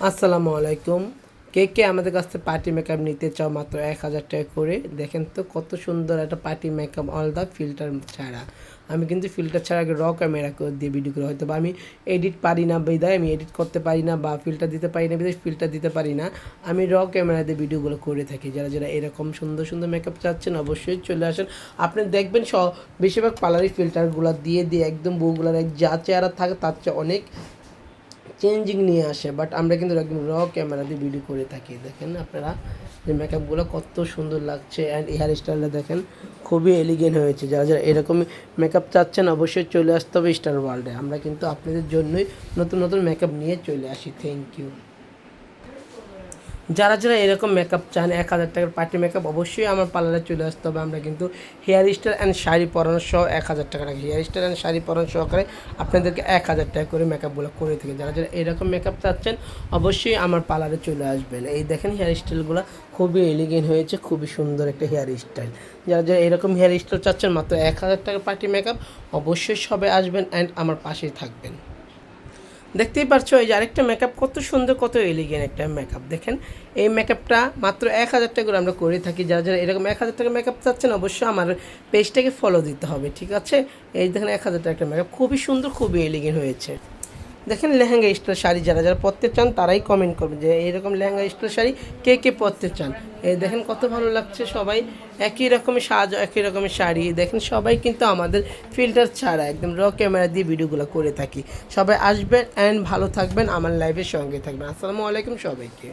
আসসালামু আলাইকুম। কে আমাদের কাছ থেকে পার্টি মেকআপ নিতে চাও মাত্র ১,০০০ টাকা করে? দেখেন তো কত সুন্দর একটা party makeup all the filter ছাড়া। আমি কিন্তু ফিল্টার ছাড়া আগে ক্যামেরা দিয়ে ভিডিও করি, হয়তো বা আমি এডিট পারি না বিধায় আমি এডিট করতে পারি না, বা ফিল্টার দিতে পারি না বিধায় ফিল্টার দিতে পারি না। আমি ক্যামেরা দিয়ে ভিডিওগুলো করে থাকি। যারা এরকম সুন্দর সুন্দর মেকআপ চাচ্ছেন অবশ্যই চলে আসেন। আপনি দেখবেন বেশিরভাগ পার্লারের ফিল্টারগুলো দিয়ে একদম বউগুলার যা চেহারা থাকে তার চেয়ে অনেক চেঞ্জিং নিয়ে আসে, বাট আমরা কিন্তু একদম ক্যামেরা দিয়ে ভিডিও করে থাকি। দেখেন আপনারা যে মেকআপগুলো কত সুন্দর লাগছে, অ্যান্ড হেয়ার স্টাইলটা দেখেন খুবই এলিগেন্ট হয়েছে। যারা এরকমই মেকআপ চাচ্ছেন অবশ্যই চলে আসতে হবে স্টার ওয়ার্ল্ডে। আমরা কিন্তু আপনাদের জন্যই নতুন নতুন মেকআপ নিয়ে চলে আসি। Thank you. যারা এরকম মেকআপ চান ১,০০০ টাকার পার্টি মেকআপ, অবশ্যই আমার পার্লারে চলে আসতে হবে। আমরা কিন্তু হেয়ার স্টাইল অ্যান্ড শাড়ি পরানো সহ ১,০০০ টাকা রাখি। হেয়ার স্টাইল অ্যান্ড শাড়ি পরানো সহকারে আপনাদেরকে ১,০০০ টাকা করে মেকআপগুলো করে থাকি। যারা এরকম মেকআপ চাচ্ছেন অবশ্যই আমার পার্লারে চলে আসবেন। এই দেখেন হেয়ার স্টাইলগুলো খুবই এলিগেন্ট হয়েছে, খুবই সুন্দর একটা হেয়ার স্টাইল। যারা এরকম হেয়ার স্টাইল চাচ্ছেন মাত্র ১,০০০ টাকার পার্টি মেকআপ, অবশ্যই সবাই আসবেন অ্যান্ড আমার পাশেই থাকবেন। দেখতেই পারছো এই যে আরেকটা মেকআপ কত সুন্দর, কত এলিগেন্ট একটা মেকআপ। দেখেন এই মেকআপটা মাত্র ১,০০০ টাকা করে আমরা করে থাকি। যারা এরকম ১,০০০ টাকা মেকআপ চাচ্ছেন অবশ্যই আমার পেজটাকে ফলো দিতে হবে, ঠিক আছে? এই দেখেন ১,০০০ টাকা একটা মেকআপ খুবই সুন্দর, খুবই এলিগেন্ট হয়েছে। দেখেন লেহেঙ্গা স্টাইল শাড়ি যারা পরতে চান তারাই কমেন্ট করবেন যে এইরকম লেহেঙ্গা স্টাইল শাড়ি কে পরতে চান। এই দেখেন কত ভালো লাগছে, সবাই একই রকমের সাজ, একই রকমের শাড়ি। দেখেন সবাই কিন্তু আমাদের ফিল্টার ছাড়া একদম ক্যামেরা দিয়ে ভিডিওগুলো করে থাকি। সবাই আসবেন অ্যান্ড ভালো থাকবেন, আমার লাইভের সঙ্গে থাকবেন। আসসালামু আলাইকুম সবাইকে।